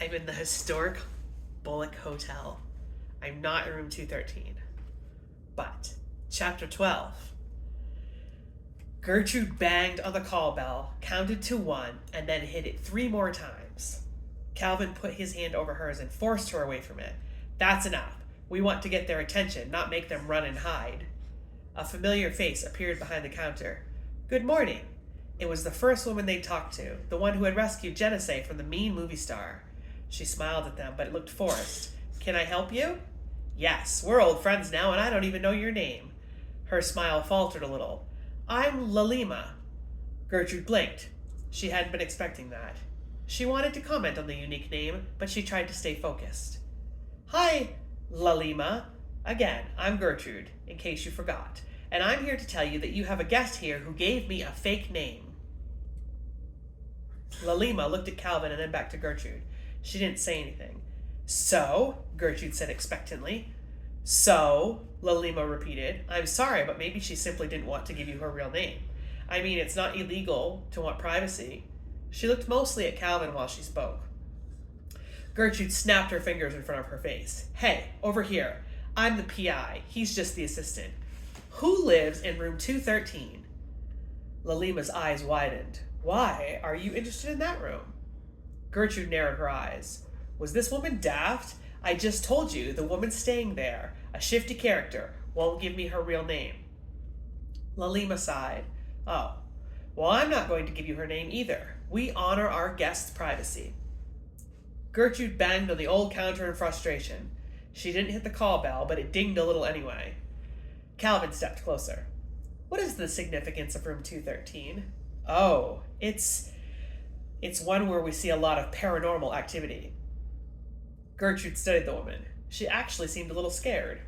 I'm in the historic Bullock Hotel. I'm not in room 213. But, chapter 12. Gertrude banged on the call bell, counted to 1, and then hit it 3 more times. Calvin put his hand over hers and forced her away from it. That's enough. We want to get their attention, not make them run and hide. A familiar face appeared behind the counter. Good morning. It was the first woman they'd talked to, the one who had rescued Genesee from the mean movie star. She smiled at them, but it looked forced. Can I help you? Yes, we're old friends now, and I don't even know your name. Her smile faltered a little. I'm Lalima. Gertrude blinked. She hadn't been expecting that. She wanted to comment on the unique name, but she tried to stay focused. Hi, Lalima. Again, I'm Gertrude, in case you forgot, and I'm here to tell you that you have a guest here who gave me a fake name. Lalima looked at Calvin and then back to Gertrude. She didn't say anything. So, Gertrude said expectantly. So, Lalima repeated. I'm sorry, but maybe she simply didn't want to give you her real name. I mean, it's not illegal to want privacy. She looked mostly at Calvin while she spoke. Gertrude snapped her fingers in front of her face. Hey, over here. I'm the PI. He's just the assistant. Who lives in room 213? Lalima's eyes widened. Why are you interested in that room? Gertrude narrowed her eyes. Was this woman daft? I just told you the woman staying there, a shifty character, won't give me her real name. Lalima sighed. Oh, well, I'm not going to give you her name either. We honor our guests' privacy. Gertrude banged on the old counter in frustration. She didn't hit the call bell, but it dinged a little anyway. Calvin stepped closer. What is the significance of room 213? Oh, it's one where we see a lot of paranormal activity. Gertrude studied the woman. She actually seemed a little scared.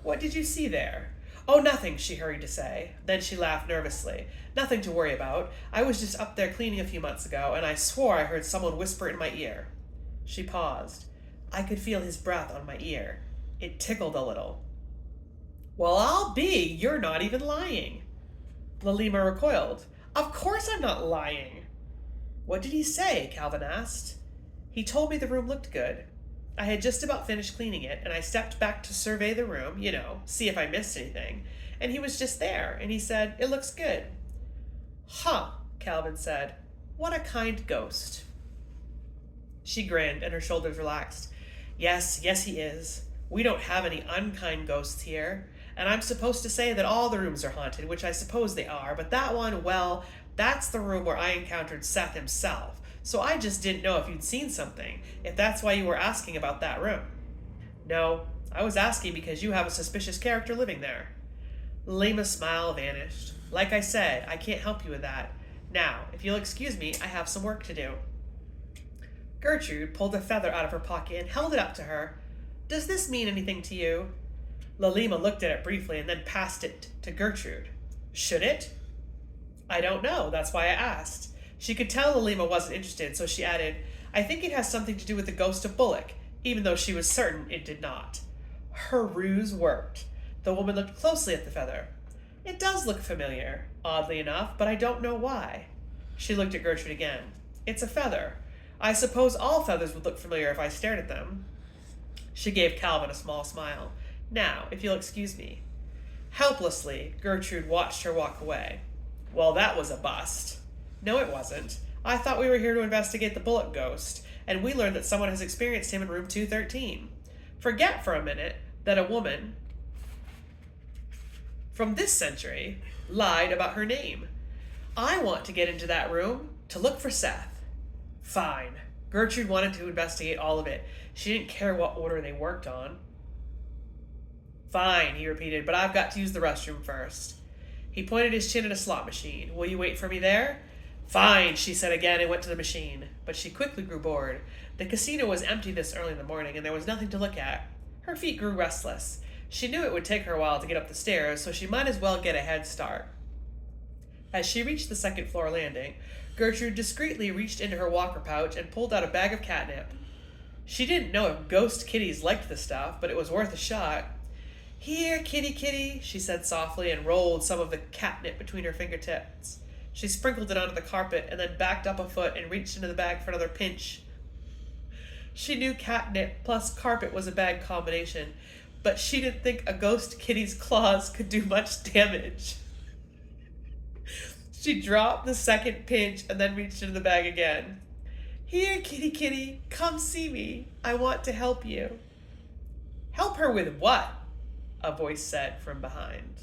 What did you see there? Oh, nothing, she hurried to say. Then she laughed nervously. Nothing to worry about. I was just up there cleaning a few months ago, and I swore I heard someone whisper in my ear. She paused. I could feel his breath on my ear. It tickled a little. Well, I'll be. You're not even lying. Lalima recoiled. Of course I'm not lying. What did he say? Calvin asked. He told me the room looked good. I had just about finished cleaning it, and I stepped back to survey the room, see if I missed anything. And he was just there, and he said, it looks good. Huh, Calvin said. What a kind ghost. She grinned, and her shoulders relaxed. Yes, he is. We don't have any unkind ghosts here. And I'm supposed to say that all the rooms are haunted, which I suppose they are, but that one, well, that's the room where I encountered Seth himself. So I just didn't know if you'd seen something, if that's why you were asking about that room. No, I was asking because you have a suspicious character living there. Lima's smile vanished. Like I said, I can't help you with that. Now, if you'll excuse me, I have some work to do. Gertrude pulled a feather out of her pocket and held it up to her. Does this mean anything to you? Lalima looked at it briefly and then passed it to Gertrude. Should it? I don't know, that's why I asked. She could tell Lalima wasn't interested, so she added, I think it has something to do with the ghost of Bullock, even though she was certain it did not. Her ruse worked. The woman looked closely at the feather. It does look familiar, oddly enough, but I don't know why. She looked at Gertrude again. It's a feather. I suppose all feathers would look familiar if I stared at them. She gave Calvin a small smile. Now, if you'll excuse me. Helplessly, Gertrude watched her walk away. Well, that was a bust. No, it wasn't. I thought we were here to investigate the Bullock ghost, and we learned that someone has experienced him in room 213. Forget for a minute that a woman from this century lied about her name. I want to get into that room to look for Seth. Fine. Gertrude wanted to investigate all of it. She didn't care what order they worked on. Fine, he repeated, but I've got to use the restroom first. He pointed his chin at a slot machine. Will you wait for me there? Fine, she said again and went to the machine. But she quickly grew bored. The casino was empty this early in the morning, and there was nothing to look at. Her feet grew restless. She knew it would take her a while to get up the stairs, so she might as well get a head start. As she reached the second-floor landing, Gertrude discreetly reached into her walker pouch and pulled out a bag of catnip. She didn't know if ghost kitties liked the stuff, but it was worth a shot. Here, kitty, kitty, she said softly and rolled some of the catnip between her fingertips. She sprinkled it onto the carpet and then backed up a foot and reached into the bag for another pinch. She knew catnip plus carpet was a bad combination, but she didn't think a ghost kitty's claws could do much damage. She dropped the second pinch and then reached into the bag again. Here, kitty kitty, come see me. I want to help you. Help her with what? A voice said from behind.